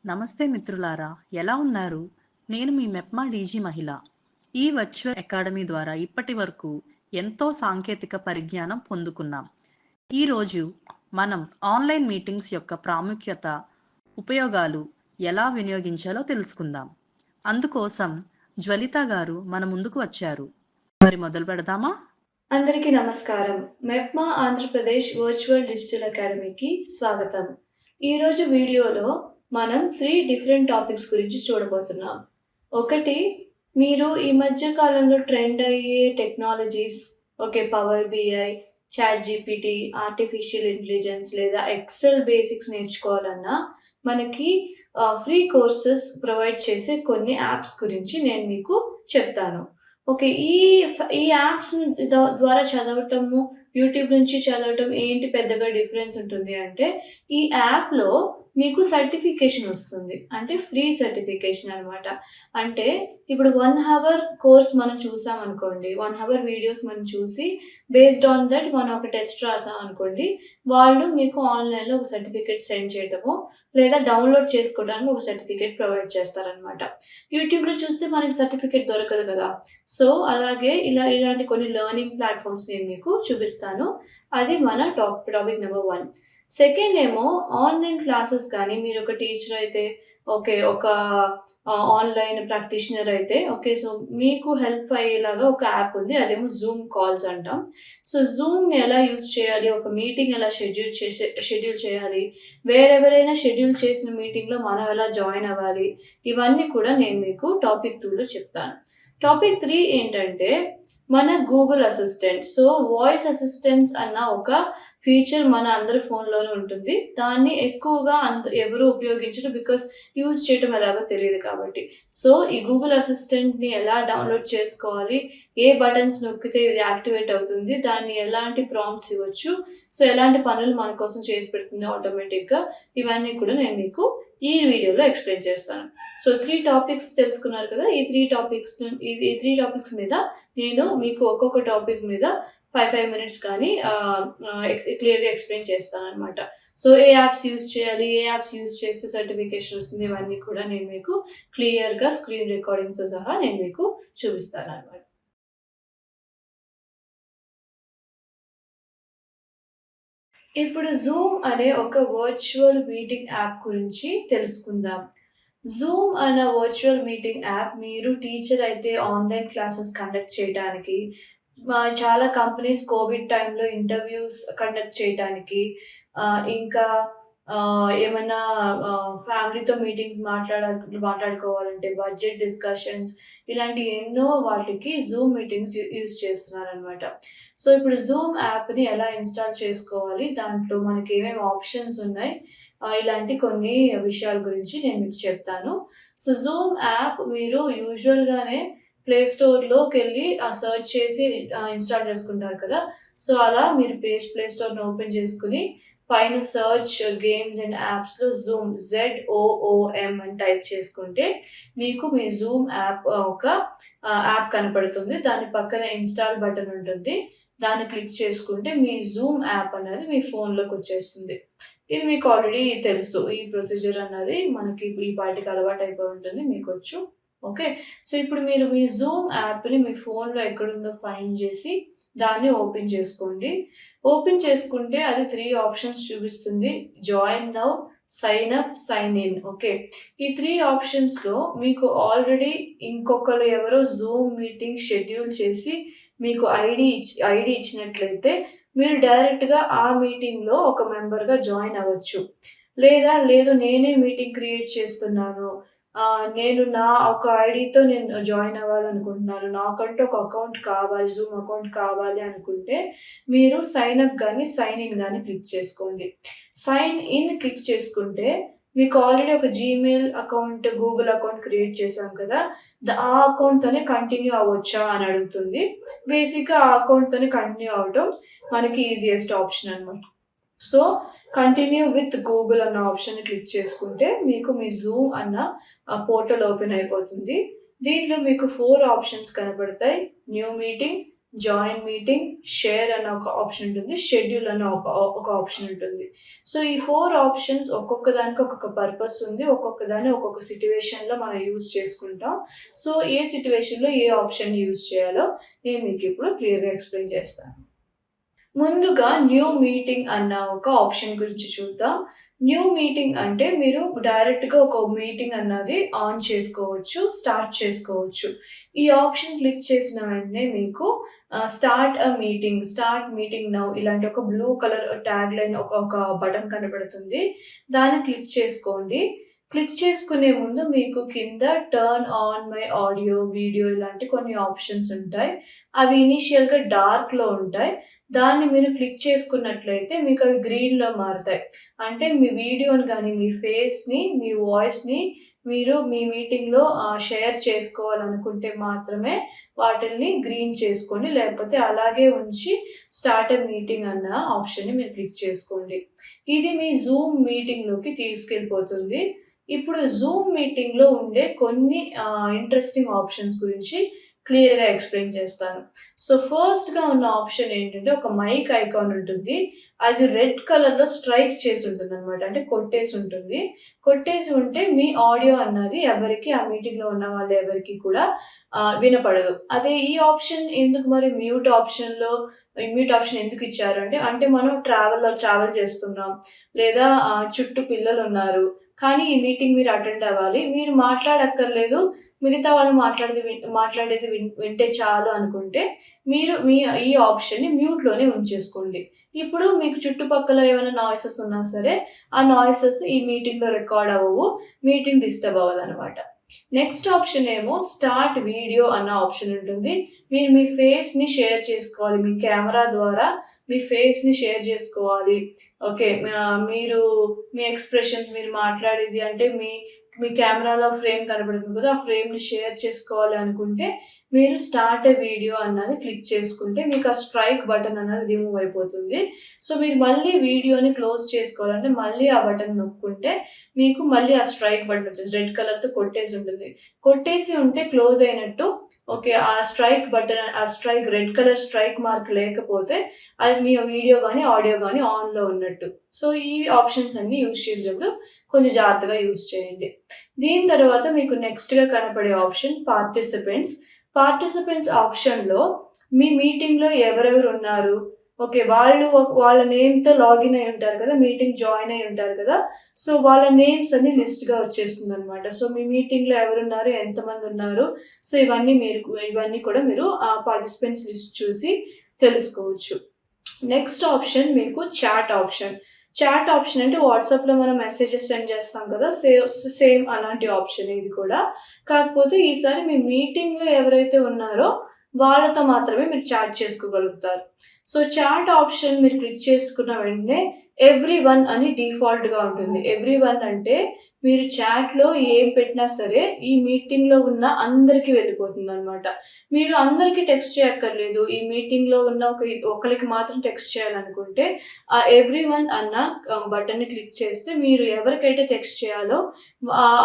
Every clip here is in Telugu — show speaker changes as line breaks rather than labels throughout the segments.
నమస్తే మిత్రులారా, ఎలా ఉన్నారు? నేను మీ మెప్మా డీజీ మహిళ. ఈ వర్చువల్ అకాడమీ ద్వారా ఇప్పటి వరకు ఎంతో సాంకేతిక పరిజ్ఞానం పొందుకున్నాం. ఈరోజు మనం ఆన్లైన్ మీటింగ్స్ యొక్క ప్రాముఖ్యత, ఉపయోగాలు ఎలా వినియోగించాలో తెలుసుకుందాం. అందుకోసం జ్వలిత గారు మన ముందుకు వచ్చారు. మరి మొదలు పెడదామా?
అందరికీ నమస్కారం. మెప్మా ఆంధ్రప్రదేశ్ వర్చువల్ డిజిటల్ అకాడమీకి స్వాగతం. ఈరోజు వీడియోలో మనం 3 డిఫరెంట్ టాపిక్స్ గురించి చూడబోతున్నాం. ఒకటి, మీరు ఈ మధ్య కాలంలో ట్రెండ్ అయ్యే technologies, power BI, chat GPT, artificial intelligence లేదా ఎక్సెల్ బేసిక్స్ నేర్చుకోవాలన్నా మనకి ఫ్రీ కోర్సెస్ ప్రొవైడ్ చేసే కొన్ని యాప్స్ గురించి నేను మీకు చెప్తాను. ఓకే. ఈ యాప్స్ ద్వారా చదవటము, యూట్యూబ్ నుంచి చదవటం ఏంటి పెద్దగా డిఫరెన్స్ ఉంటుంది అంటే, ఈ యాప్‌లో మీకు సర్టిఫికేషన్ వస్తుంది. అంటే ఫ్రీ సర్టిఫికేషన్ అనమాట. అంటే ఇప్పుడు 1 హవర్ కోర్స్ మనం చూసామనుకోండి, 1 హవర్ వీడియోస్ మనం చూసి బేస్డ్ ఆన్ దట్ మనం ఒక టెస్ట్ రాసామనుకోండి, వాళ్ళు మీకు ఆన్‌లైన్‌లో ఒక సర్టిఫికేట్ సెండ్ చేయటము, లేదా డౌన్‌లోడ్ చేసుకోవడానికి ఒక సర్టిఫికేట్ ప్రొవైడ్ చేస్తారనమాట. యూట్యూబ్‌లో చూస్తే మనకి సర్టిఫికేట్ దొరకదు కదా! సో, అలాగే ఇలాంటి కొన్ని లెర్నింగ్ ప్లాట్‌ఫార్మ్స్ నేను మీకు చూపిస్తాను. అది మన టాపిక్ నంబర్ 1. సెకండ్ ఏమో ఆన్‌లైన్ క్లాసెస్ కానీ మీరొక టీచర్ అయితే, ఒక ఆన్‌లైన్ ప్రాక్టీషనర్ అయితే, సో, మీకు హెల్ప్ అయ్యేలాగా ఒక యాప్ ఉంది. అదేమో జూమ్ కాల్స్ అంటాం. సో, జూమ్‌ని ఎలా యూజ్ చేయాలి, ఒక మీటింగ్ ఎలా షెడ్యూల్ చేయాలి, వేరెవరైనా షెడ్యూల్ చేసిన మీటింగ్‌లో మనం ఎలా జాయిన్ అవ్వాలి, ఇవన్నీ కూడా నేను మీకు టాపిక్ 2లో చెప్తాను. టాపిక్ 3 ఏంటంటే, మన Google assistant. So, voice assistants అన్న ఒక ఫీచర్ మన అందరి ఫోన్‌లోనూ ఉంటుంది. దాన్ని ఎక్కువగా ఎవరు ఉపయోగించరు. బికాజ్ యూజ్ చేయటం ఎలాగో తెలీదు కాబట్టి. సో, ఈ గూగుల్ అసిస్టెంట్‌ని ఎలా డౌన్‌లోడ్ చేసుకోవాలి, ఏ బటన్స్ నొక్కితే ఇది యాక్టివేట్ అవుతుంది, దాన్ని ఎలాంటి ప్రాంప్ట్స్ ఇవ్వచ్చు, సో, ఎలాంటి పనులు మన కోసం చేసి పెడుతుంది ఆటోమేటిక్‌గా, ఇవన్నీ కూడా నేను మీకు ఈ వీడియోలో ఎక్స్‌ప్లెయిన్ చేస్తాను. సో, 3 టాపిక్స్ తెలుసుకున్నారు కదా! ఈ 3 టాపిక్స్ మీద నేను మీకు ఒక్కొక్క టాపిక్ మీద 5 మినిట్స్ కానీ క్లియర్‌గా ఎక్స్‌ప్లెయిన్ చేస్తాననమాట. సో, ఏ యాప్స్ యూజ్ చేయాలి, ఏ యాప్స్ యూజ్ చేస్తే సర్టిఫికేషన్ వస్తుంది, ఇవన్నీ కూడా నేను మీకు క్లియర్‌గా స్క్రీన్ రికార్డింగ్స్‌తో సహా నేను మీకు చూపిస్తాననమాట. ఇప్పుడు జూమ్ అనే ఒక వర్చువల్ మీటింగ్ యాప్ గురించి తెలుసుకుందాం. జూమ్ అనే వర్చువల్ మీటింగ్ యాప్ మీరు టీచర్ అయితే ఆన్‌లైన్ క్లాసెస్ కండక్ట్ చేయటానికి, చాలా కంపెనీస్ కోవిడ్ టైంలో ఇంటర్వ్యూస్ కండక్ట్ చేయటానికి, ఇంకా ఏమన్నా ఫ్యామిలీతో మీటింగ్స్ మాట్లాడుకోవాలంటే బడ్జెట్ డిస్కషన్స్, ఇలాంటి ఎన్నో వాటికి జూమ్ మీటింగ్స్ యూజ్ చేస్తున్నారనమాట. సో, ఇప్పుడు జూమ్ యాప్‌ని ఎలా ఇన్‌స్టాల్ చేసుకోవాలి, దాంట్లో మనకి ఏమేమి ఆప్షన్స్ ఉన్నాయి, ఇలాంటి కొన్ని విషయాల గురించి నేను మీకు చెప్తాను. సో, జూమ్ యాప్ మీరు యూజువల్‌గానే ప్లే స్టోర్‌లోకెళ్ళి సెర్చ్ చేసి ఇన్‌స్టాల్ చేసుకుంటారు కదా! సో, అలా మీరు ప్లే స్టోర్‌ని ఓపెన్ చేసుకొని పైన సెర్చ్ గేమ్స్ అండ్ యాప్స్‌లో జూమ్ ZOOM అని టైప్ చేసుకుంటే మీకు మీ జూమ్ యాప్ ఒక యాప్ కనపడుతుంది. దాని పక్కన ఇన్‌స్టాల్ బటన్ ఉంటుంది. దాన్ని క్లిక్ చేసుకుంటే మీ జూమ్ యాప్ అనేది మీ ఫోన్‌లోకి వచ్చేస్తుంది. ఇది మీకు ఆల్రెడీ తెలుసు. ఈ ప్రొసీజర్ అన్నది మనకి ఈ పాటికి అలవాటైపోయి ఉంటుంది. మీకొచ్చు. ఓకే. సో, ఇప్పుడు మీరు మీ జూమ్ యాప్‌ని మీ ఫోన్‌లో ఎక్కడుందో ఫైండ్ చేసి దాన్ని ఓపెన్ చేసుకోండి. ఓపెన్ చేసుకుంటే అది 3 ఆప్షన్స్ చూపిస్తుంది. Join now, sign up, sign in. Okay. ఈ 3 ఆప్షన్స్‌లో మీకు ఆల్రెడీ ఇంకొకళ్ళు ఎవరో జూమ్ మీటింగ్ షెడ్యూల్ చేసి మీకు ఐడీ ఇచ్చినట్లయితే మీరు డైరెక్ట్‌గా ఆ మీటింగ్‌లో ఒక మెంబర్‌గా జాయిన్ అవ్వచ్చు. లేదు నేనే మీటింగ్ క్రియేట్ చేస్తున్నాను, నేను నా ఒక ఐడీతో నేను జాయిన్ అవ్వాలనుకుంటున్నాను, నాకంటూ ఒక అకౌంట్ కావాలి, జూమ్ అకౌంట్ కావాలి అనుకుంటే మీరు సైన్ అప్ గాని, సైన్ ఇన్ గాని క్లిక్ చేసుకోండి. సైన్ ఇన్ క్లిక్ చేసుకుంటే మీకు ఆల్రెడీ ఒక Gmail account, Google account create చేశాం కదా! ఆ అకౌంట్‌తోనే కంటిన్యూ అవ్వొచ్చా అని అడుగుతుంది. బేసిక్‌గా ఆ అకౌంట్‌తోనే కంటిన్యూ అవ్వటం మనకి ఈజియెస్ట్ ఆప్షన్ అనమాట. సో, కంటిన్యూ విత్ గూగుల్ అన్న ఆప్షన్‌ని క్లిక్ చేసుకుంటే మీకు మీ జూమ్ అన్న పోర్టల్ ఓపెన్ అయిపోతుంది. దీంట్లో మీకు 4 ఆప్షన్స్ కనపడతాయి. New meeting, join meeting, share అనే ఒక ఆప్షన్ ఉంటుంది, షెడ్యూల్ అనే ఒక ఆప్షన్ ఉంటుంది. సో ఈ 4 ఆప్షన్స్ ఒక్కొక్క దానికి ఒక్కొక్క పర్పస్ ఉంది. ఒక్కొక్క దాన్ని ఒక్కొక్క సిట్యుయేషన్‌లో మనం యూజ్ చేసుకుంటాం. సో ఏ సిట్యుయేషన్‌లో ఏ ఆప్షన్‌ని యూజ్ చేయాలో నేను మీకు ఇప్పుడు క్లియర్‌గా ఎక్స్‌ప్లెయిన్ చేస్తాను. ముందుగా న్యూ మీటింగ్ అన్న ఒక ఆప్షన్ గురించి చూద్దాం. న్యూ మీటింగ్ అంటే మీరు డైరెక్ట్‌గా ఒక మీటింగ్ అన్నది ఆన్ చేసుకోవచ్చు, స్టార్ట్ చేసుకోవచ్చు. ఈ ఆప్షన్ క్లిక్ చేసిన వెంటనే మీకు స్టార్ట్ మీటింగ్ నౌ ఇలాంటి ఒక బ్లూ కలర్ ట్యాగ్‌లైన్ ఒక బటన్ కనపడుతుంది. దాన్ని క్లిక్ చేసుకోండి. క్లిక్ చేసుకునే ముందు మీకు కింద turn on my audio, video ఇలాంటి కొన్ని ఆప్షన్స్ ఉంటాయి. అవి ఇనీషియల్‌గా డార్క్‌లో ఉంటాయి. దాన్ని మీరు క్లిక్ చేసుకున్నట్లయితే మీకు అవి గ్రీన్‌లో మారుతాయి. అంటే మీ వీడియోని గాని, మీ ఫేస్‌ని, మీ వాయిస్‌ని మీరు మీ మీటింగ్‌లో షేర్ చేసుకోవాలనుకుంటే మాత్రమే వాటిల్ని గ్రీన్ చేసుకోండి. లేకపోతే అలాగే ఉంచి స్టార్ట్ ఎ మీటింగ్ అన్న ఆప్షన్‌ని మీరు క్లిక్ చేసుకోండి. ఇది మీ జూమ్ మీటింగ్‌లోకి తీసుకెళ్ళిపోతుంది. ఇప్పుడు జూమ్ మీటింగ్‌లో ఉండే కొన్ని ఇంట్రెస్టింగ్ ఆప్షన్స్ గురించి క్లియర్‌గా ఎక్స్‌ప్లెయిన్ చేస్తాను. సో, ఫస్ట్‌గా ఉన్న ఆప్షన్ ఏంటంటే ఒక మైక్ ఐకాన్ ఉంటుంది. అది రెడ్ కలర్‌లో స్ట్రైక్ చేసి ఉంటుందనమాట. అంటే కొట్టేసి ఉంటుంది. కొట్టేసి ఉంటే మీ ఆడియో అన్నది ఎవరికీ ఆ మీటింగ్‌లో ఉన్న వాళ్ళు ఎవరికీ కూడా వినపడదు. అదే ఈ ఆప్షన్ ఎందుకు మరి మ్యూట్ ఆప్షన్ ఎందుకు ఇచ్చారు అంటే మనం ట్రావెల్ చేస్తున్నాం. లేదా చుట్టూ పిల్లలున్నారు. కానీ ఈ మీటింగ్ మీరు అటెండ్ అవ్వాలి. మీరు మాట్లాడక్కర్లేదు. మిగతా వాళ్ళు మాట్లాడేది వింటే చాలు అనుకుంటే మీరు ఈ ఆప్షన్‌ని మ్యూట్‌లోనే ఉంచేసుకోండి. ఇప్పుడు మీకు చుట్టుపక్కల ఏమైనా నాయిసెస్ ఉన్నా సరే, ఆ నాయిసెస్ ఈ మీటింగ్‌లో రికార్డ్ అవ్వవు. మీటింగ్ డిస్టర్బ్ అవ్వదనమాట. నెక్స్ట్ ఆప్షన్ ఏమో స్టార్ట్ వీడియో అన్న ఆప్షన్ ఉంటుంది. మీరు మీ ఫేస్‌ని షేర్ చేసుకోవాలి. మీ కెమెరా ద్వారా మీ ఫేస్‌ని షేర్ చేసుకోవాలి. ఓకే. మీరు మీ ఎక్స్‌ప్రెషన్స్ మీరు మాట్లాడేది అంటే మీ మీ కెమెరాలో ఫ్రేమ్ కనబడుతుంది కదా! ఆ ఫ్రేమ్‌ని షేర్ చేసుకోవాలి అనుకుంటే మీరు స్టార్ట్ ఎ వీడియో అన్నది క్లిక్ చేసుకుంటే మీకు ఆ స్ట్రైక్ బటన్ అన్నది రిమూవ్ అయిపోతుంది. సో, మీరు మళ్ళీ వీడియోని క్లోజ్ చేసుకోవాలంటే మళ్ళీ ఆ బటన్ నొక్కుంటే మీకు మళ్ళీ ఆ స్ట్రైక్ బటన్ వచ్చేసి రెడ్ కలర్‌తో కొట్టేసి ఉంటుంది. కొట్టేసి ఉంటే క్లోజ్ అయినట్టు. ఓకే. ఆ strike red colour strike mark లేకపోతే అది మీ వీడియో గాని, ఆడియో గాని ఆన్‌లో ఉన్నట్టు. సో, ఈ ఆప్షన్స్ అన్నీ యూజ్ చేసేటప్పుడు కొంచెం జాగ్రత్తగా యూజ్ చేయండి. దీని తర్వాత మీకు నెక్స్ట్‌గా కనపడే ఆప్షన్ పార్టిసిపెంట్స్. పార్టిసిపెంట్స్ ఆప్షన్‌లో మీ మీటింగ్‌లో ఎవరెవరు ఉన్నారు? ఓకే. వాళ్ళ నేమ్‌తో లాగిన్ అయ్యి ఉంటారు కదా! మీటింగ్ జాయిన్ అయ్యి ఉంటారు కదా! సో, వాళ్ళ నేమ్స్ అన్నీ లిస్ట్‌గా వచ్చేస్తుందనమాట. సో, మీ మీటింగ్‌లో ఎవరున్నారు? ఎంతమంది ఉన్నారు? సో, ఇవన్నీ కూడా మీరు ఆ పార్టిసిపెంట్స్ లిస్ట్ చూసి తెలుసుకోవచ్చు. నెక్స్ట్ ఆప్షన్ మీకు చాట్ ఆప్షన్. చాట్ ఆప్షన్ అంటే వాట్సాప్‌లో మనం మెసేజెస్ సెండ్ చేస్తాం కదా! సేమ్ అలాంటి ఆప్షన్ ఇది కూడా. కాకపోతే ఈసారి మీ మీటింగ్‌లో ఎవరైతే ఉన్నారో వాళ్ళతో మాత్రమే మీరు చాట్ చేసుకోగలుగుతారు. సో, చాట్ ఆప్షన్ మీరు క్లిక్ చేసుకున్న వెంటనే ఎవ్రీవన్ అని డిఫాల్ట్‌గా ఉంటుంది. ఎవ్రీవన్ అంటే మీరు చాట్‌లో ఏం పెట్టినా సరే ఈ మీటింగ్‌లో ఉన్న అందరికి వెళ్ళిపోతుందనమాట. మీరు అందరికి టెక్స్ట్ చేయక్కర్లేదు. ఈ మీటింగ్‌లో ఉన్న ఒకళ్ళకి మాత్రం టెక్స్ట్ చేయాలనుకుంటే ఆ ఎవ్రీవన్ అన్న బటన్‌ని క్లిక్ చేస్తే మీరు ఎవరికైతే టెక్స్ట్ చేయాలో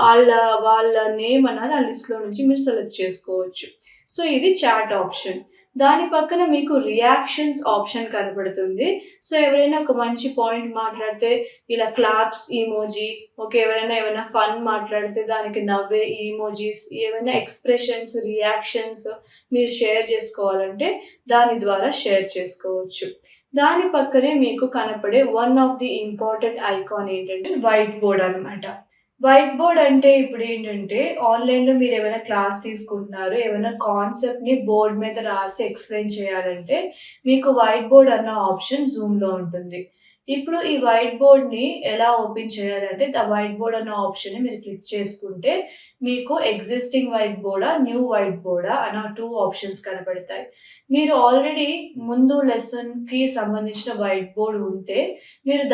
ఆళ్ళ వాళ్ళ నేమ్ అన్నది ఆ లిస్ట్‌లో నుంచి మీరు సెలెక్ట్ చేసుకోవచ్చు. సో, ఇది చాట్ ఆప్షన్. దాని పక్కన మీకు రియాక్షన్స్ ఆప్షన్ కనపడుతుంది. సో, ఎవరైనా ఒక మంచి పాయింట్ మాట్లాడితే ఇలా క్లాప్స్ ఇమోజి, ఓకే. ఏమైనా ఫన్ మాట్లాడితే దానికి నవ్వే ఇమోజిస్, ఏవైనా ఎక్స్‌ప్రెషన్స్, రియాక్షన్స్ మీరు షేర్ చేసుకోవాలంటే దాని ద్వారా షేర్ చేసుకోవచ్చు. దాని పక్కనే మీకు కనపడే one of the important icon ఏంటంటే వైట్ బోర్డ్ అనమాట. వైట్ బోర్డ్ అంటే ఇప్పుడేంటంటే, ఆన్‌లైన్‌లో మీరేమైనా క్లాస్ తీసుకుంటున్నారు. ఏమైనా కాన్సెప్ట్‌ని బోర్డ్ మీద రాసి ఎక్స్‌ప్లెయిన్ చేయాలంటే, మీకు వైట్ బోర్డ్ అన్న ఆప్షన్ జూమ్‌లో ఉంటుంది. ఇప్పుడు ఈ వైట్ బోర్డ్‌ని ఎలా ఓపెన్ చేయాలంటే, వైట్ బోర్డ్ అన్న ఆప్షన్‌ని మీరు క్లిక్ చేసుకుంటే, మీకు ఎగ్జిస్టింగ్ వైట్ బోర్డా, న్యూ వైట్ బోర్డా అన్న 2 ఆప్షన్స్ కనపడతాయి. మీరు ఆల్రెడీ ముందు లెసన్‌కి సంబంధించిన వైట్ బోర్డ్ ఉంటే, మీరు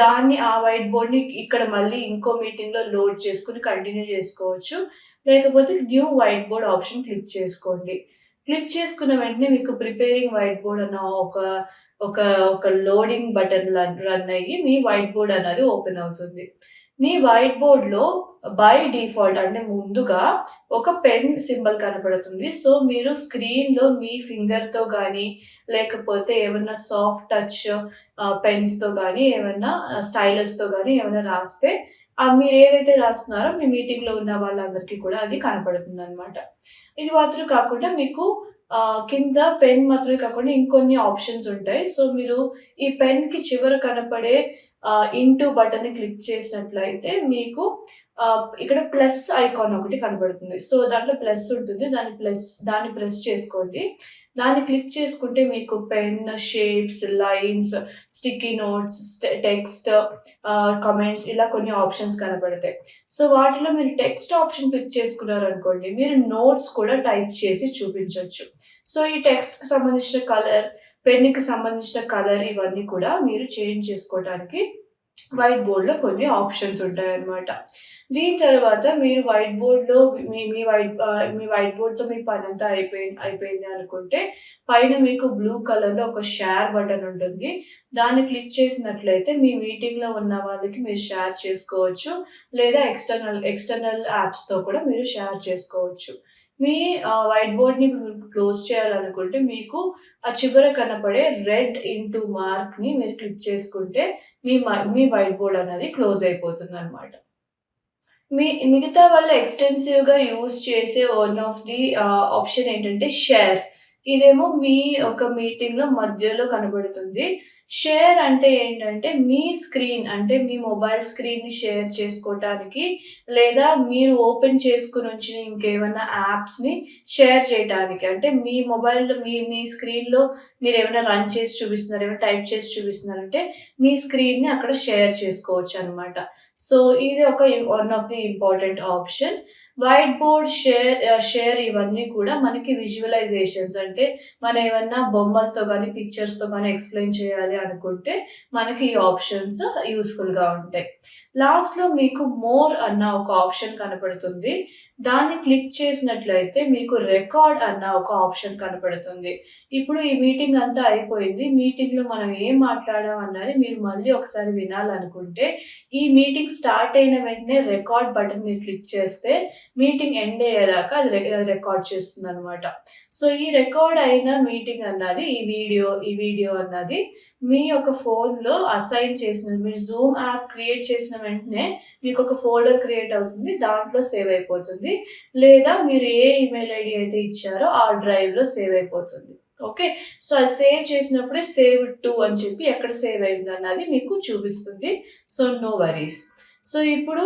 ఆ వైట్ బోర్డ్‌ని ఇక్కడ మళ్ళీ ఇంకో మీటింగ్‌లో లోడ్ చేసుకొని కంటిన్యూ చేసుకోవచ్చు. లేకపోతే new white board option click చేసుకోండి. క్లిక్ చేసుకున్న వెంటనే మీకు ప్రిపేరింగ్ వైట్ బోర్డ్ అన్న ఒక ఒక ఒక లోడింగ్ బటన్ రన్ అయ్యి మీ వైట్ బోర్డ్ అనేది ఓపెన్ అవుతుంది. మీ వైట్ బోర్డ్‌లో బై డిఫాల్ట్ అంటే ముందుగా ఒక పెన్ సింబల్ కనపడుతుంది. సో, మీరు స్క్రీన్‌లో మీ ఫింగర్‌తో గానీ, లేకపోతే ఏమన్నా సాఫ్ట్ టచ్ పెన్స్‌తో గానీ, ఏమన్నా స్టైలస్‌తో గానీ ఏమన్నా రాస్తే మీరేదైతే రాస్తున్నారో మీ మీటింగ్‌లో ఉన్న వాళ్ళందరికీ కూడా అది కనపడుతుందనమాట. ఇది మాత్రం కాకుండా మీకు కింద పెన్ మాత్రమే కాకుండా ఇంకొన్ని ఆప్షన్స్ ఉంటాయి. సో, మీరు ఈ పెన్‌కి చివర కనపడే ఇంటూ బటన్‌ని క్లిక్ చేసినట్లయితే మీకు ఇక్కడ ప్లస్ ఐకాన్ ఒకటి కనబడుతుంది. సో, దాంట్లో ప్లస్ ఉంటుంది. దాన్ని ప్రెస్ చేసుకోండి. దాన్ని క్లిక్ చేసుకుంటే మీకు pen, shapes, lines, sticky notes, text, comments ఇలా కొన్ని ఆప్షన్స్ కనపడతాయి. సో, వాటిలో మీరు టెక్స్ట్ ఆప్షన్ క్లిక్ చేసుకున్నారనుకోండి, మీరు నోట్స్ కూడా టైప్ చేసి చూపించొచ్చు. సో, ఈ టెక్స్ట్‌కి సంబంధించిన కలర్, పెన్‌కి సంబంధించిన కలర్ ఇవన్నీ కూడా మీరు చేంజ్ చేసుకోవటానికి వైట్ బోర్డ్‌లో కొన్ని ఆప్షన్స్ ఉంటాయన్నమాట. దీని తర్వాత మీరు వైట్ బోర్డ్‌లో మీ వైట్ బోర్డ్‌తో మీ పనంతా అయిపోయింది అనుకుంటే, పైన మీకు బ్లూ కలర్‌లో ఒక షేర్ బటన్ ఉంటుంది. దాన్ని క్లిక్ చేసినట్లయితే మీ మీటింగ్‌లో ఉన్న వాళ్ళకి మీరు షేర్ చేసుకోవచ్చు. లేదా ఎక్స్‌టర్నల్ యాప్స్‌తో కూడా మీరు షేర్ చేసుకోవచ్చు. మీ వైట్ బోర్డ్‌ని క్లోజ్ చేయాలనుకుంటే మీకు ఆ చివర కనపడే రెడ్ ఇంటూ మార్క్‌ని మీరు క్లిక్ చేసుకుంటే మీ వైట్ బోర్డ్ అనేది క్లోజ్ అయిపోతుందనమాట. మిగతా వాళ్ళు ఎక్స్‌టెన్సివ్‌గా యూజ్ చేసే వన్ ఆఫ్ ది ఆప్షన్ ఏంటంటే షేర్. ఇదేమో మీ ఒక మీటింగ్‌లో మధ్యలో కనబడుతుంది. షేర్ అంటే ఏంటంటే మీ స్క్రీన్ అంటే మీ మొబైల్ స్క్రీన్‌ని షేర్ చేసుకోటానికి లేదా మీరు ఓపెన్ చేసుకొని ఉంచిన ఇంకేమన్నా యాప్స్‌ని షేర్ చేయటానికి. అంటే మీ మొబైల్‌లో మీ స్క్రీన్‌లో మీరేమైనా రన్ చేసి చూపిస్తున్నారు, ఏమైనా టైప్ చేసి చూపిస్తున్నారంటే మీ స్క్రీన్‌ని అక్కడ షేర్ చేసుకోవచ్చనమాట. సో, ఇది ఒక one of the important option. White board, share ఇవన్నీ కూడా మనకి విజువలైజేషన్స్ అంటే మనం ఏమన్నా బొమ్మలతో గానీ, పిక్చర్స్‌తో గానీ ఎక్స్‌ప్లెయిన్ చేయాలి అనుకుంటే మనకి ఈ ఆప్షన్స్ యూజ్‌ఫుల్‌గా ఉంటాయి. లాస్ట్‌లో మీకు మోర్ అన్న ఒక ఆప్షన్ కనపడుతుంది. దాన్ని క్లిక్ చేసినట్లయితే మీకు రికార్డ్ అన్న ఒక ఆప్షన్ కనపడుతుంది. ఇప్పుడు ఈ మీటింగ్ అంతా అయిపోయింది. మీటింగ్‌లో మనం ఏం మాట్లాడాం అన్నది మీరు మళ్ళీ ఒకసారి వినాలనుకుంటే, ఈ మీటింగ్ స్టార్ట్ అయిన వెంటనే రికార్డ్ బటన్ మీరు క్లిక్ చేస్తే మీటింగ్ ఎండ్ అయ్యేదాకా అది రికార్డ్ చేస్తుందనమాట. సో, ఈ రికార్డ్ అయిన మీటింగ్ అన్నది ఈ వీడియో అన్నది మీ యొక్క ఫోన్‌లో అసైన్ చేసిన మీరు జూమ్ యాప్ క్రియేట్ చేసిన వెంటనే మీకొక ఫోల్డర్ క్రియేట్ అవుతుంది. దాంట్లో సేవ్ అయిపోతుంది. లేదా మీరు ఏ ఈమెయిల్ ఐడీ అయితే ఇచ్చారో ఆ డ్రైవ్‌లో సేవ్ అయిపోతుంది. ఓకే. సో, అది సేవ్ చేసినప్పుడే సేవ్ టు అని చెప్పి ఎక్కడ సేవ్ అయిందన్నది మీకు చూపిస్తుంది. So, no worries. సో, ఇప్పుడు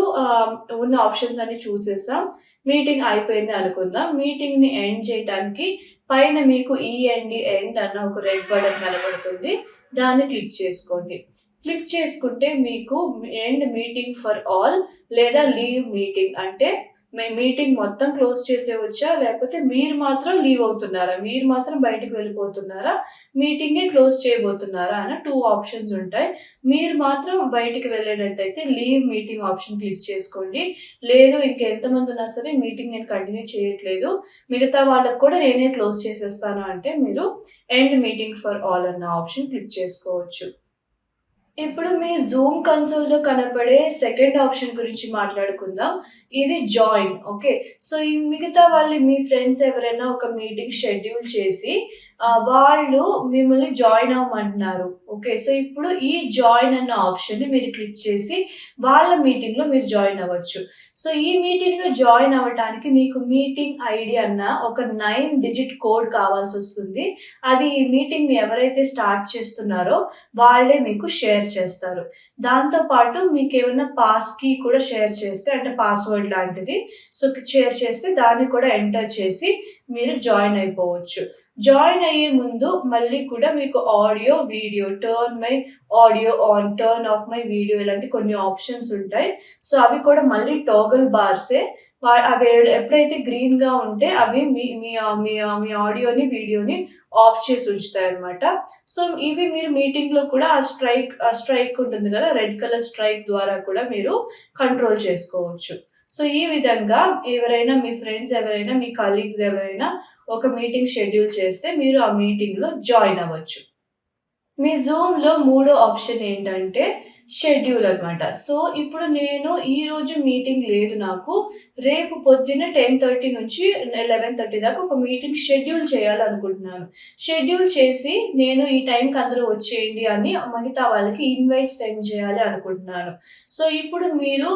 ఉన్న ఆప్షన్స్ అన్ని చూసేసాం. మీటింగ్ అయిపోయింది అనుకుందాం. మీటింగ్‌ని ఎండ్ చేయటానికి పైన మీకు ఎండ్ అన్న ఒక రెడ్ బటన్ కనబడుతుంది. దాన్ని క్లిక్ చేసుకోండి. క్లిక్ చేసుకుంటే మీకు ఎండ్ మీటింగ్ ఫర్ ఆల్ లేదా లీవ్ మీటింగ్ అంటే మీటింగ్ మొత్తం క్లోజ్ చేసేయొచ్చా? లేకపోతే మీరు మాత్రం లీవ్ అవుతున్నారా? మీరు మాత్రం బయటికి వెళ్ళిపోతున్నారా? మీటింగే క్లోజ్ చేయబోతున్నారా? అని 2 ఆప్షన్స్ ఉంటాయి. మీరు మాత్రం బయటికి వెళ్ళేటట్టయితే లీవ్ మీటింగ్ ఆప్షన్ క్లిక్ చేసుకోండి. లేదు ఇంకెంతమంది ఉన్నా సరే మీటింగ్ నేను కంటిన్యూ చేయట్లేదు. మిగతా వాళ్ళకి కూడా నేనే క్లోజ్ చేసేస్తాను అంటే మీరు ఎండ్ మీటింగ్ ఫర్ ఆల్ అన్న ఆప్షన్ క్లిక్ చేసుకోవచ్చు. ఇప్పుడు మీ జూమ్ కన్సోల్‌లో కనపడే సెకండ్ ఆప్షన్ గురించి మాట్లాడుకుందాం. ఇది జాయిన్. ఓకే. సో, ఈ మిగతా వాళ్ళు మీ ఫ్రెండ్స్ ఎవరైనా ఒక మీటింగ్ షెడ్యూల్ చేసి వాళ్ళు మిమ్మల్ని జాయిన్ అవ్వమంటున్నారు. ఓకే. సో, ఇప్పుడు ఈ జాయిన్ అన్న ఆప్షన్‌ని మీరు క్లిక్ చేసి వాళ్ళ మీటింగ్‌లో మీరు జాయిన్ అవ్వచ్చు. సో, ఈ మీటింగ్‌లో జాయిన్ అవ్వటానికి మీకు మీటింగ్ ఐడీ అన్న ఒక 9 డిజిట్ కోడ్ కావాల్సొస్తుంది. అది ఈ మీటింగ్‌ని ఎవరైతే స్టార్ట్ చేస్తున్నారో వాళ్ళే మీకు షేర్ చేస్తారు. దాంతో పాటు మీకేమన్నా పాస్ కీ కూడా షేర్ చేస్తే అంటే పాస్‌వర్డ్ లాంటిది. సో, షేర్ చేస్తే దాన్ని కూడా ఎంటర్ చేసి మీరు జాయిన్ అయిపోవచ్చు. జాయిన్ అయ్యే ముందు మళ్ళీ కూడా మీకు audio, video, turn my audio on, turn off my video ఇలాంటి కొన్ని ఆప్షన్స్ ఉంటాయి. సో, అవి కూడా మళ్ళీ టోగుల్ బార్సే. అవి ఎప్పుడైతే గ్రీన్‌గా ఉంటే అవి మీ మీ మీ మీ ఆడియోని, వీడియోని ఆఫ్ చేసి ఉంచుతాయన్నమాట. సో, ఇవి మీరు మీటింగ్‌లో కూడా ఆ స్ట్రైక్ ఉంటుంది కదా! రెడ్ కలర్ స్ట్రైక్ ద్వారా కూడా మీరు కంట్రోల్ చేసుకోవచ్చు. సో, ఈ విధంగా ఎవరైనా మీ ఫ్రెండ్స్ ఎవరైనా, మీ కలీగ్స్ ఎవరైనా ఒక మీటింగ్ షెడ్యూల్ చేస్తే మీరు ఆ మీటింగ్‌లో జాయిన్ అవ్వచ్చు. మీ జూమ్‌లో మూడో ఆప్షన్ ఏంటంటే షెడ్యూల్ అనమాట. సో, ఇప్పుడు నేను ఈరోజు మీటింగ్ లేదు నాకు. రేపు పొద్దున్న 10:30 నుంచి 11:30 దాకా ఒక మీటింగ్ షెడ్యూల్ చేయాలనుకుంటున్నాను. షెడ్యూల్ చేసి నేను ఈ టైంకి అందరూ వచ్చేయండి అని మిగతా వాళ్ళకి ఇన్వైట్ సెండ్ చేయాలి అనుకుంటున్నాను. సో, ఇప్పుడు మీరు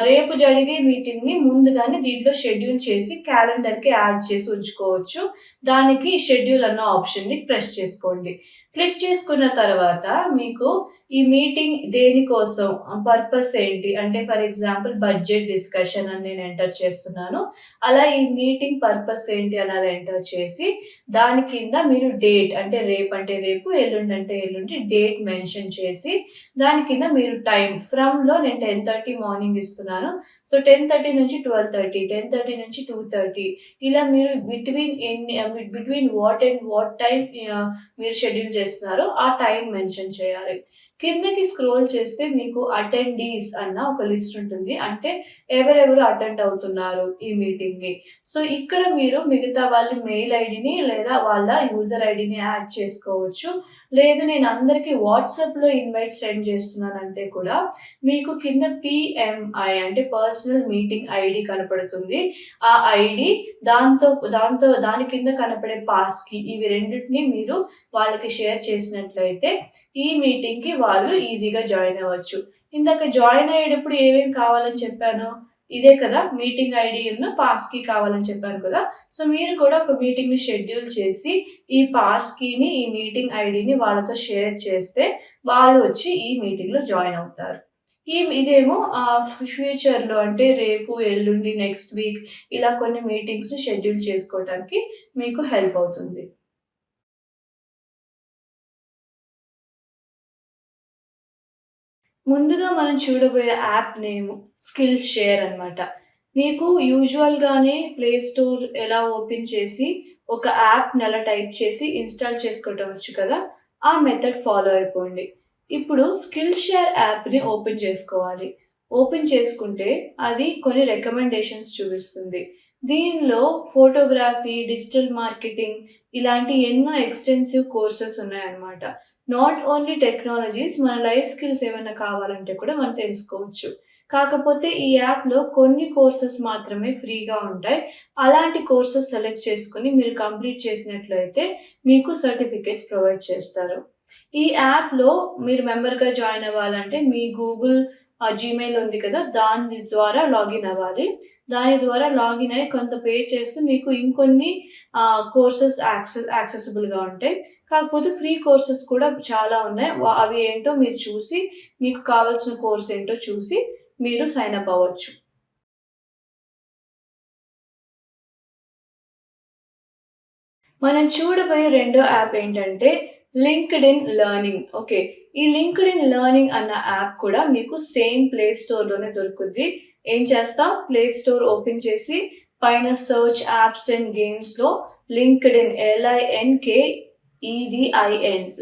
రేపు జరిగే మీటింగ్‌ని ముందుగానే దీంట్లో షెడ్యూల్ చేసి క్యాలెండర్‌కి యాడ్ చేసి ఉంచుకోవచ్చు. దానికి షెడ్యూల్ అన్న ఆప్షన్‌ని ప్రెస్ చేసుకోండి. క్లిక్ చేసుకున్న తర్వాత మీకు ఈ మీటింగ్ దేనికోసం, పర్పస్ ఏంటి అంటే ఫర్ ఎగ్జాంపుల్ బడ్జెట్ డిస్కషన్ అని నేను ఎంటర్ చేస్తున్నాను. అలా ఈ మీటింగ్ పర్పస్ ఏంటి అన్నది ఎంటర్ చేసి దాని కింద మీరు డేట్ అంటే రేపు అంటే రేపు, ఎల్లుండి అంటే ఎల్లుండి డేట్ మెన్షన్ చేసి దాని కింద మీరు టైం ఫ్రమ్‌లో నేను 10:30 మార్నింగ్ ఇస్తున్నాను. సో, 10:30 నుంచి 12:30, 10:30 నుంచి 2:30 ఇలా మీరు between what and what time మీరు షెడ్యూల్ చేస్తున్నారో ఆ టైం మెన్షన్ చేయాలి. కిందకి స్క్రోల్ చేస్తే మీకు అటెండీస్ అన్న ఒక లిస్ట్ ఉంటుంది. అంటే ఎవరెవరు అటెండ్ అవుతున్నారు ఈ మీటింగ్‌ని. సో, ఇక్కడ మీరు మిగతా వాళ్ళ మెయిల్ ఐడీని లేదా వాళ్ళ యూజర్ ఐడీని యాడ్ చేసుకోవచ్చు. లేదు నేను అందరికి వాట్సాప్‌లో ఇన్వైట్ సెండ్ చేస్తున్నానంటే కూడా మీకు కింద పిఎంఐ అంటే పర్సనల్ మీటింగ్ ఐడి కనపడుతుంది. ఆ ఐడి దాని కింద కనపడే పాస్‌కీ ఇవి రెండిటిని మీరు వాళ్ళకి షేర్ చేసినట్లయితే ఈ మీటింగ్‌కి వాళ్ళు ఈజీగా జాయిన్ అవ్వచ్చు. ఇందాక జాయిన్ అయ్యేటప్పుడు ఏమేమి కావాలని చెప్పాను? ఇదే కదా మీటింగ్ ఐడీను, పాస్‌కీ కావాలని చెప్పాను కదా! సో, మీరు కూడా ఒక మీటింగ్‌ని షెడ్యూల్ చేసి ఈ పాస్‌కీని, ఈ మీటింగ్ ఐడీని వాళ్ళతో షేర్ చేస్తే వాళ్ళు వచ్చి ఈ మీటింగ్‌లో జాయిన్ అవుతారు. ఇదేమో ఫ్యూచర్‌లో అంటే రేపు, ఎల్లుండి, నెక్స్ట్ వీక్ ఇలా కొన్ని మీటింగ్స్‌ని షెడ్యూల్ చేసుకోవటానికి మీకు హెల్ప్ అవుతుంది. ముందుగా మనం చూడబోయే యాప్ నేమ్ స్కిల్ షేర్ అనమాట. మీకు యూజువల్‌గానే ప్లే స్టోర్ ఎలా ఓపెన్ చేసి ఒక యాప్‌ని అలా టైప్ చేసి ఇన్‌స్టాల్ చేసుకోవటం వచ్చు కదా! ఆ మెథడ్ ఫాలో అయిపోండి. ఇప్పుడు స్కిల్ షేర్ యాప్‌ని ఓపెన్ చేసుకోవాలి. ఓపెన్ చేసుకుంటే అది కొన్ని రికమెండేషన్స్ చూపిస్తుంది. దీనిలో ఫోటోగ్రఫీ, డిజిటల్ మార్కెటింగ్ ఇలాంటి ఎన్నో ఎక్స్‌టెన్సివ్ కోర్సెస్ ఉన్నాయన్నమాట. నాట్ ఓన్లీ టెక్నాలజీస్ మన లైఫ్ స్కిల్స్ ఏమైనా కావాలంటే కూడా మనం తెలుసుకోవచ్చు. కాకపోతే ఈ యాప్‌లో కొన్ని కోర్సెస్ మాత్రమే ఫ్రీగా ఉంటాయి. అలాంటి కోర్సెస్ సెలెక్ట్ చేసుకొని మీరు కంప్లీట్ చేసినట్లయితే మీకు సర్టిఫికేట్స్ ప్రొవైడ్ చేస్తారు. ఈ యాప్‌లో మీరు మెంబర్‌గా జాయిన్ అవ్వాలంటే మీ గూగుల్ జీమెయిల్ ఉంది కదా! దాని ద్వారా లాగిన్ అవ్వాలి. దాని ద్వారా లాగిన్ అయ్యి కొంత పే చేస్తే మీకు ఇంకొన్ని కోర్సెస్ యాక్సెసిబుల్‌గా ఉంటాయి. కాకపోతే ఫ్రీ కోర్సెస్ కూడా చాలా ఉన్నాయి. అవి ఏంటో మీరు చూసి మీకు కావాల్సిన కోర్స్ ఏంటో చూసి మీరు సైన్ అప్ అవ్వచ్చు. మనం చూడబోయే రెండో యాప్ ఏంటంటే లింక్డ్ఇన్ లెర్నింగ్. ఓకే. ఈ లింక్డ్ఇన్ లెర్నింగ్ అన్న యాప్ కూడా మీకు సేమ్ ప్లే స్టోర్‌లోనే దొరుకుద్ది. ఏం చేస్తాం ప్లే స్టోర్ ఓపెన్ చేసి పైన సెర్చ్ యాప్స్ అండ్ గేమ్స్‌లో లింక్డ్ఇన్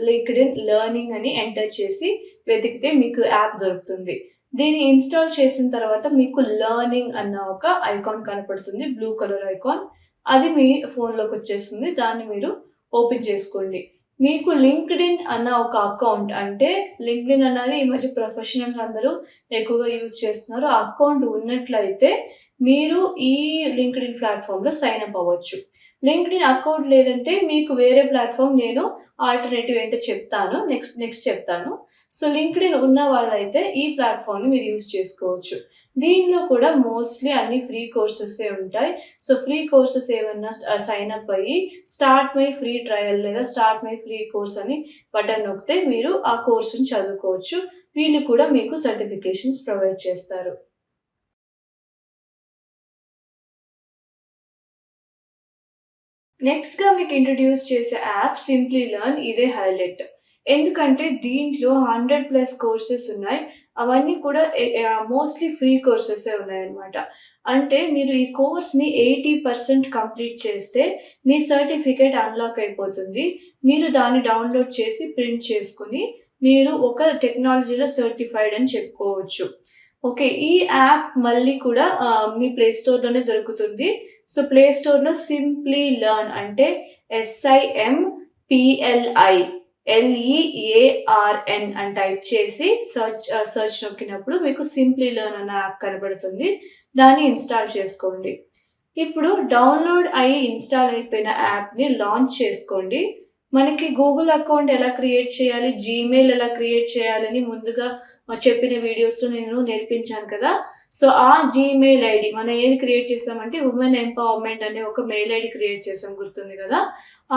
లింక్డ్ఇన్ లెర్నింగ్ అని ఎంటర్ చేసి వెతికితే మీకు యాప్ దొరుకుతుంది. దీన్ని ఇన్‌స్టాల్ చేసిన తర్వాత మీకు లెర్నింగ్ అన్న ఒక ఐకాన్ కనపడుతుంది. Blue colour icon. అది మీ ఫోన్‌లోకి వచ్చేస్తుంది. దాన్ని మీరు ఓపెన్ చేసుకోండి. మీకు లింక్డ్ఇన్ అన్న ఒక అకౌంట్ అంటే లింక్డ్ఇన్ అన్నది ఈ మధ్య ప్రొఫెషనల్స్ అందరూ ఎక్కువగా యూజ్ చేస్తున్నారు. ఆ అకౌంట్ ఉన్నట్లయితే మీరు ఈ లింక్డ్ఇన్ ప్లాట్‌ఫార్మ్‌లో సైన్ అప్ అవ్వచ్చు. లింక్డ్ఇన్ అకౌంట్ లేదంటే మీకు వేరే ప్లాట్‌ఫార్మ్ నేను ఆల్టర్‌నేటివ్ ఏంటో చెప్తాను. నెక్స్ట్ చెప్తాను. సో, లింక్డ్ఇన్ ఉన్న వాళ్ళైతే ఈ ప్లాట్‌ఫార్మ్‌ని మీరు యూజ్ చేసుకోవచ్చు. దీనిలో కూడా మోస్ట్‌లీ అన్ని ఫ్రీ కోర్సెసే ఉంటాయి. సో, ఫ్రీ కోర్సెస్ ఏమన్నా సైన్ అప్ అయ్యి స్టార్ట్ మై ఫ్రీ ట్రయల్ లేదా స్టార్ట్ మై ఫ్రీ కోర్స్ అని బటన్ నొక్కితే మీరు ఆ కోర్స్‌ని చదువుకోవచ్చు. వీళ్ళు కూడా మీకు సర్టిఫికేషన్స్ ప్రొవైడ్ చేస్తారు. నెక్స్ట్‌గా మీకు ఇంట్రొడ్యూస్ చేసే యాప్ సింప్లీ లెర్న్ ఇదే హైలైట్. ఎందుకంటే దీంట్లో 100+ కోర్సెస్ ఉన్నాయి. అవన్నీ కూడా మోస్ట్‌లీ ఫ్రీ కోర్సెసే ఉన్నాయన్నమాట. అంటే మీరు ఈ కోర్స్‌ని 80% కంప్లీట్ చేస్తే మీ సర్టిఫికేట్ అన్‌లాక్ అయిపోతుంది. మీరు దాన్ని డౌన్‌లోడ్ చేసి ప్రింట్ చేసుకొని మీరు ఒక టెక్నాలజీలో సర్టిఫైడ్ అని చెప్పుకోవచ్చు. ఓకే. ఈ యాప్ మళ్ళీ కూడా మీ ప్లే స్టోర్‌లోనే దొరుకుతుంది. సో, ప్లే స్టోర్‌లో సింప్లీ లెర్న్ అంటే SIMPLI LEARN అని టైప్ చేసి సర్చ్ నొక్కినప్పుడు మీకు సింప్లీ లెర్న్ అన్న యాప్ కనబడుతుంది. దాన్ని ఇన్స్టాల్ చేసుకోండి. ఇప్పుడు డౌన్లోడ్ అయ్యి ఇన్స్టాల్ అయిపోయిన యాప్ని లాంచ్ చేసుకోండి. మనకి గూగుల్ అకౌంట్ ఎలా క్రియేట్ చేయాలి, జీమెయిల్ ఎలా క్రియేట్ చేయాలని ముందుగా చెప్పిన వీడియోస్లో నేను నేర్పించాను కదా. సో ఆ జీమెయిల్ ఐడి మనం ఏది క్రియేట్ చేస్తామంటే ఉమెన్ ఎంపవర్మెంట్ అనే ఒక మెయిల్ ఐడి క్రియేట్ చేసాం, గుర్తుంది కదా.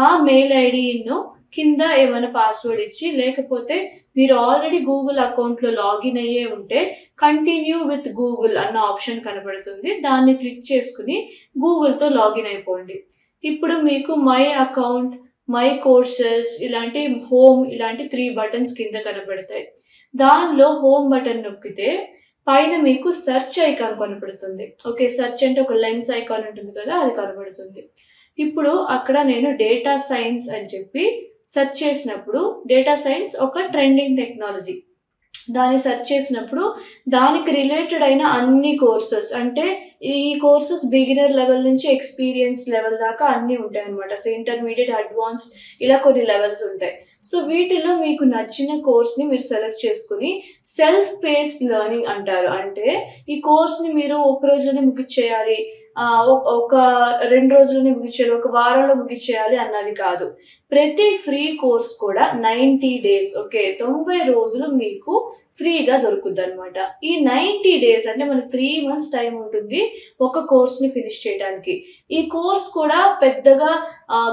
ఆ మెయిల్ ఐడిను కింద ఏమైనా పాస్వర్డ్ ఇచ్చి, లేకపోతే మీరు ఆల్రెడీ గూగుల్ అకౌంట్లో లాగిన్ అయ్యే ఉంటే కంటిన్యూ విత్ గూగుల్ అన్న ఆప్షన్ కనబడుతుంది. దాన్ని క్లిక్ చేసుకుని గూగుల్తో లాగిన్ అయిపోండి. ఇప్పుడు మీకు మై అకౌంట్, మై కోర్సెస్ ఇలాంటి హోమ్ ఇలాంటి 3 బటన్స్ కింద కనబడతాయి. దానిలో హోమ్ బటన్ నొక్కితే పైన మీకు సెర్చ్ ఐకాన్ కనబడుతుంది. ఓకే, సెర్చ్ అంటే ఒక లెన్స్ ఐకాన్ ఉంటుంది కదా, అది కనబడుతుంది. ఇప్పుడు అక్కడ నేను డేటా సైన్స్ అని చెప్పి సెర్చ్ చేసినప్పుడు, డేటా సైన్స్ ఒక ట్రెండింగ్ టెక్నాలజీ, దాన్ని సెర్చ్ చేసినప్పుడు దానికి రిలేటెడ్ అయిన అన్ని కోర్సెస్, అంటే ఈ కోర్సెస్ బిగినర్ లెవెల్ నుంచి ఎక్స్పీరియన్స్ లెవెల్ దాకా అన్నీ ఉంటాయి అనమాట. సో ఇంటర్మీడియట్, అడ్వాన్స్ ఇలా కొన్ని లెవెల్స్ ఉంటాయి. సో వీటిలో మీకు నచ్చిన కోర్స్ని మీరు సెలెక్ట్ చేసుకుని సెల్ఫ్ పేస్డ్ లెర్నింగ్ అంటారు. అంటే ఈ కోర్స్ని మీరు ఒక రోజులోనే ముగించేయాలి, ఒక 2 రోజుల్లోనే ముగించేయాలి, ఒక వారంలో ముగించేయాలి అన్నది కాదు. ప్రతి ఫ్రీ కోర్స్ కూడా 90 డేస్, ఓకే 90 రోజులు మీకు ఫ్రీగా దొరుకుద్ది అనమాట. ఈ 90 డేస్ అంటే మనకి 3 months టైం ఉంటుంది ఒక కోర్స్ని ఫినిష్ చేయడానికి. ఈ కోర్స్ కూడా పెద్దగా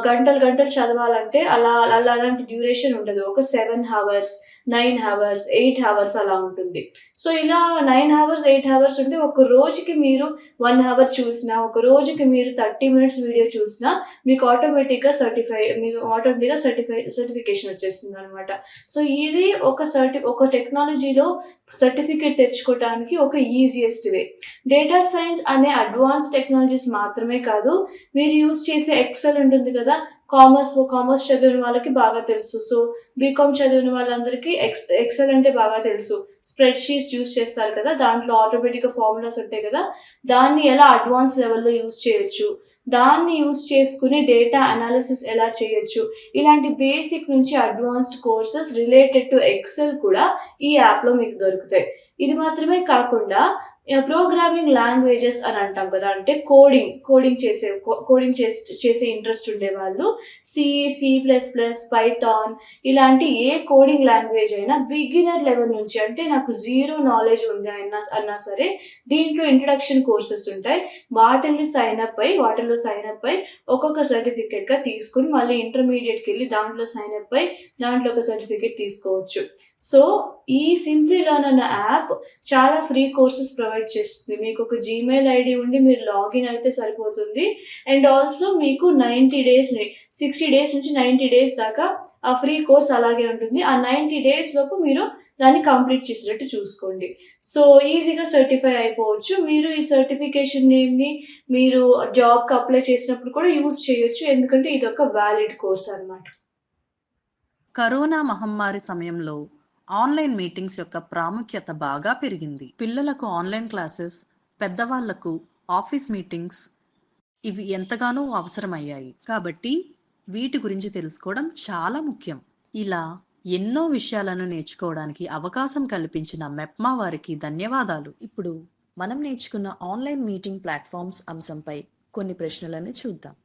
గంటలు గంటలు చదవాలంటే అలాంటి డ్యూరేషన్ ఉండదు. ఒక 7 hours, 9 hours, 8 hours అలా ఉంటుంది. సో ఇలా 9 hours, 8 hours ఉంటే ఒక రోజుకి మీరు 1 hour చూసినా, ఒక రోజుకి మీరు 30 minutes వీడియో చూసినా మీకు ఆటోమేటిక్గా సర్టిఫికేషన్ వచ్చేస్తుంది అనమాట. సో ఇది ఒక టెక్నాలజీలో సర్టిఫికేట్ తెచ్చుకోవడానికి ఒక ఈజియెస్ట్ వే. డేటా సైన్స్ అనే అడ్వాన్స్ టెక్నాలజీస్ మాత్రమే కాదు, మీరు యూజ్ చేసే ఎక్సెల్ ఉంటుంది కదా, కామర్స్ చదివిన వాళ్ళకి బాగా తెలుసు. సో బీకామ్ చదివిన వాళ్ళందరికీ ఎక్సెల్ అంటే బాగా తెలుసు. స్ప్రెడ్ షీట్స్ యూజ్ చేస్తారు కదా, దాంట్లో ఆటోమేటిక్గా ఫార్ములాస్ ఉంటాయి కదా, దాన్ని ఎలా అడ్వాన్స్ లెవెల్లో యూజ్ చేయొచ్చు, దాన్ని యూజ్ చేసుకుని డేటా అనాలిసిస్ ఎలా చేయొచ్చు, ఇలాంటి బేసిక్ నుంచి advanced courses related to Excel కూడా ఈ యాప్లో మీకు దొరుకుతాయి. ఇది మాత్రమే కాకుండా ప్రోగ్రామింగ్ లాంగ్వేజెస్ అని అంటాం కదా, అంటే కోడింగ్ చేసే ఇంట్రెస్ట్ ఉండే వాళ్ళు C++, పైథాన్ ఇలాంటి ఏ కోడింగ్ లాంగ్వేజ్ అయినా బిగినర్ లెవెల్ నుంచి, అంటే నాకు 0 knowledge ఉంది అన్నా సరే దీంట్లో ఇంట్రడక్షన్ కోర్సెస్ ఉంటాయి. వాటిల్లో సైన్ అప్ అయి ఒక్కొక్క సర్టిఫికేట్గా తీసుకుని మళ్ళీ ఇంటర్మీడియట్కి వెళ్ళి దాంట్లో సైన్ అప్ అయి దాంట్లో ఒక సర్టిఫికేట్ తీసుకోవచ్చు. సో ఈ సింప్లీ లెర్న్ అన్న యాప్ చాలా ఫ్రీ కోర్సెస్ ప్రొవైడ్ చేస్తుంది. మీకు ఒక జీమెయిల్ ఐడి ఉండి మీరు లాగిన్ అయితే సరిపోతుంది. అండ్ ఆల్సో మీకు 60 days నుంచి 90 days దాకా ఆ ఫ్రీ కోర్స్ అలాగే ఉంటుంది. ఆ 90 days లోపు మీరు దాన్ని కంప్లీట్ చేసేటట్టు చూసుకోండి. సో ఈజీగా సర్టిఫై అయిపోవచ్చు. మీరు ఈ సర్టిఫికేషన్ నేమ్ని మీరు జాబ్కి అప్లై చేసినప్పుడు కూడా యూజ్ చేయొచ్చు, ఎందుకంటే ఇది ఒక వ్యాలిడ్ కోర్స్ అనమాట.
కరోనా మహమ్మారి సమయంలో ఆన్లైన్ మీటింగ్స్ యొక్క ప్రాముఖ్యత బాగా పెరిగింది. పిల్లలకు ఆన్లైన్ క్లాసెస్, పెద్దవాళ్లకు ఆఫీస్ మీటింగ్స్ ఇవి ఎంతగానో అవసరమయ్యాయి. కాబట్టి వీటి గురించి తెలుసుకోవడం చాలా ముఖ్యం. ఇలా ఎన్నో విషయాలను నేర్చుకోవడానికి అవకాశం కల్పించిన మెప్మా వారికి ధన్యవాదాలు. ఇప్పుడు మనం నేర్చుకున్న ఆన్లైన్ మీటింగ్ ప్లాట్ఫామ్స్ అంశంపై కొన్ని ప్రశ్నలను చూద్దాం.